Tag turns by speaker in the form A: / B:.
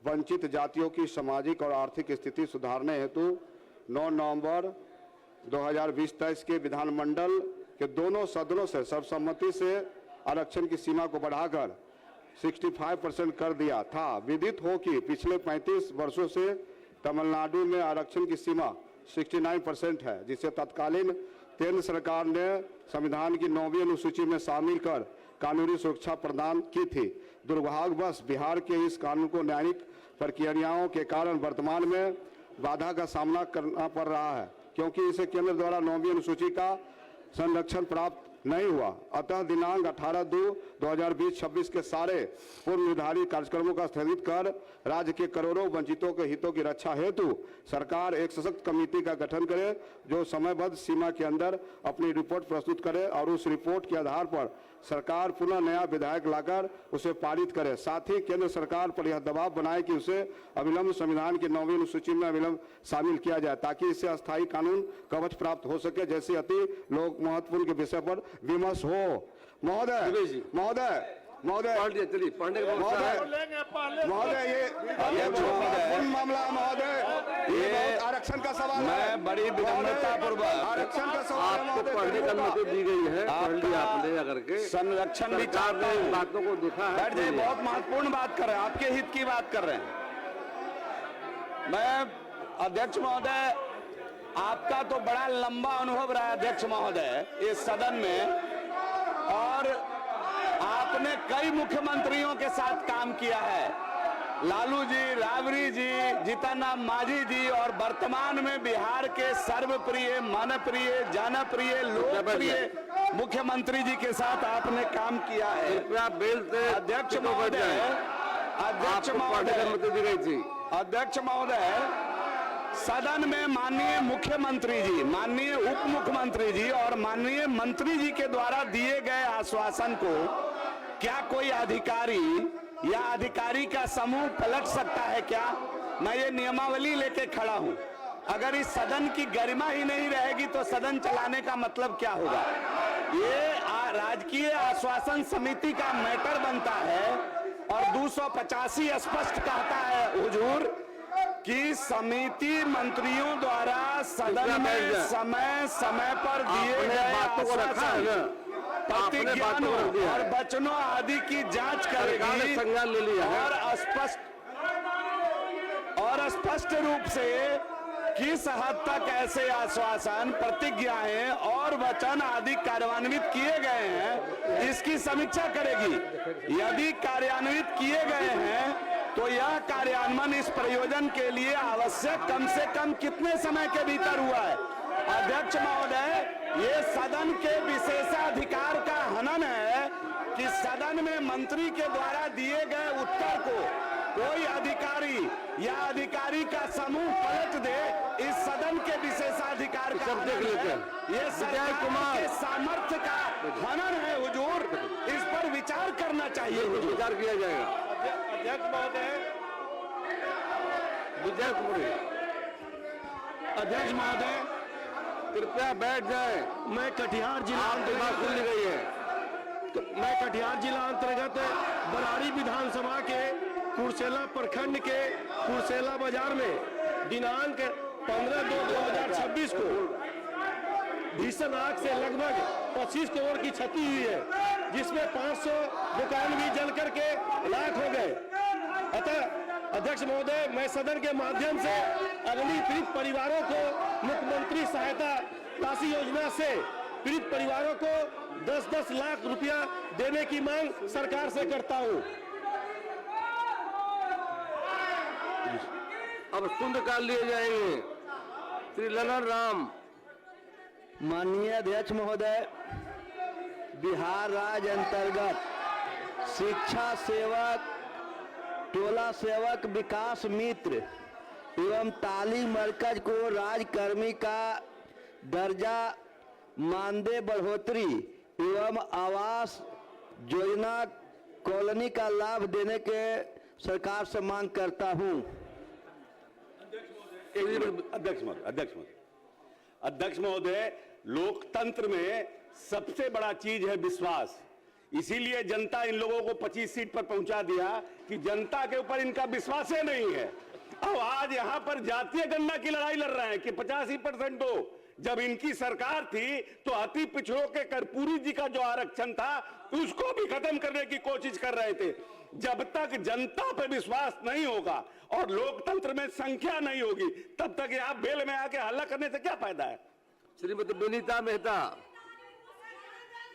A: वंचित जातियों की सामाजिक और आर्थिक स्थिति सुधारने हेतु 9 नवंबर 2020 के विधानमंडल के दोनों सदनों से सर्वसम्मति से आरक्षण की सीमा को बढ़ाकर 65% कर दिया था। विदित हो कि पिछले 35 वर्षों से तमिलनाडु में आरक्षण की सीमा 69% है, जिसे तत्कालीन केंद्र सरकार ने संविधान की 9वीं अनुसूची में शामिल कर कानूनी सुरक्षा प्रदान की थी। दुर्भाग्यवश बिहार के इस कानून को न्यायिक प्रक्रियाओं के कारण वर्तमान में बाधा का सामना करना पड़ रहा है, क्योंकि इसे केंद्र द्वारा 9वीं अनुसूची का संरक्षण प्राप्त नहीं हुआ। अतः दिनांक 18/2/2026 के सारे पूर्व निर्धारित कार्यक्रमों का स्थगित कर राज्य के करोड़ों वंचितों के हितों की रक्षा हेतु सरकार एक सशक्त कमेटी का गठन करे, जो समयबद्ध सीमा के अंदर अपनी रिपोर्ट प्रस्तुत करे और उस रिपोर्ट के आधार पर सरकार पुनः नया विधेयक लाकर उसे पारित करे। साथ ही केंद्र सरकार पर यह दबाव बनाए कि उसे अविलंब संविधान की 9वीं अनुसूची में अविलंब शामिल किया जाए, ताकि इससे अस्थायी कानून कवच प्राप्त हो सके, जैसे अति लोक महत्वपूर्ण के विषय पर विमर्श हो। महोदय महोदय महोदय महोदय ये मामला महोदय, ये आरक्षण का सवाल है।
B: मैं बड़ी विनम्रता पूर्वक
A: आरक्षण का सवाल
B: आपको पढ़ने की अनुमति दी गई है। पढ़ लिया आपने करके
A: संरक्षण भी चाहते हैं,
B: बातों को देखा है।
A: बैठ जाइए, बहुत महत्वपूर्ण बात कर रहे हैं, आपके हित की बात कर रहे हैं। मैं अध्यक्ष महोदय, आपका तो बड़ा लंबा अनुभव रहा है अध्यक्ष महोदय इस सदन में, और आपने कई मुख्यमंत्रियों के साथ काम किया है, लालू जी, राबड़ी जी, जीतन राम मांझी जी, और वर्तमान में बिहार के सर्वप्रिय, मनप्रिय, जनप्रिय, लोकप्रिय मुख्यमंत्री जी के साथ आपने काम किया है। अध्यक्ष महोदय, अध्यक्ष महोदय, सदन में माननीय मुख्यमंत्री जी, माननीय उप मुख्यमंत्री जी और माननीय मंत्री जी के द्वारा दिए गए आश्वासन को क्या कोई अधिकारी या अधिकारी का समूह पलट सकता है क्या? मैं ये नियमावली लेके खड़ा हूं। अगर इस सदन की गरिमा ही नहीं रहेगी तो सदन चलाने का मतलब क्या होगा? ये राजकीय आश्वासन समिति का मैटर बनता है, और 285 स्पष्ट कहता है हुजूर कि समिति मंत्रियों द्वारा सदन में समय समय पर दिए गए बातों को रखा है, प्रतिज्ञानों और वचनों आदि की जांच करेगी,
B: संज्ञान ले लिया
A: और स्पष्ट रूप से किस हद तक ऐसे आश्वासन, प्रतिज्ञाएं और वचन आदि कार्यान्वित किए गए हैं, इसकी समीक्षा करेगी। यदि कार्यान्वित किए गए हैं तो यह कार्यान्वयन इस प्रयोजन के लिए आवश्यक कम से कम कितने समय के भीतर हुआ है? अध्यक्ष महोदय, ये सदन के विशेषाधिकार का हनन है कि सदन में मंत्री के द्वारा दिए गए उत्तर को कोई अधिकारी या अधिकारी का समूह पलट दे। इस सदन के विशेषाधिकार का हनन है, ये सरकार के सामर्थ्य का हनन है हुजूर, इस पर विचार करना चाहिए।
B: विचार किया जाएगा।
A: अध्यक्ष महोदय, अध्यक्ष महोदय
B: कृपया बैठ जाए।
A: मैं कटिहार जिला
B: खुल गई है,
A: तो मैं कटिहार जिला अंतर्गत बरारी विधानसभा के कुर्सेला प्रखंड के कुर्सेला बाजार में दिनांक 15/2/2026 को भीषण आग से लगभग 25 करोड़ की क्षति हुई है, जिसमें 500 दुकान भी जल करके राख हो गए। अतः अध्यक्ष महोदय, मैं सदन के माध्यम से अग्नि पीड़ित परिवारों को मुख्यमंत्री सहायता राशि योजना से पीड़ित परिवारों को 10-10 लाख रुपया देने की मांग सरकार से करता हूं।
B: अब शून्यकाल लिए जाएंगे। श्री ललन राम।
C: माननीय अध्यक्ष महोदय, बिहार राज्य अंतर्गत शिक्षा सेवक, टोला सेवक विकास मित्र एवं तालीम मरकज को राज्यकर्मी का दर्जा, मानदेय बढ़ोतरी एवं आवास योजना कॉलोनी का लाभ देने के सरकार से मांग करता हूं।
D: अध्यक्ष महोदय, लोकतंत्र में सबसे बड़ा चीज है विश्वास। इसीलिए जनता इन लोगों को 25 सीट पर पहुंचा दिया कि जनता के ऊपर इनका विश्वास ही नहीं है। अब आज यहां पर जातीय गणना की लड़ाई लड़ रहे हैं कि 85% दो। जब इनकी सरकार थी तो अति पिछड़ों के कर्पूरी जी का जो आरक्षण था उसको भी खत्म करने की कोशिश कर रहे थे। जब तक जनता पे विश्वास नहीं होगा और लोकतंत्र में संख्या नहीं होगी तब तक यहां बेल में आके हल्ला करने से क्या फायदा है।
B: श्रीमती विनीता मेहता।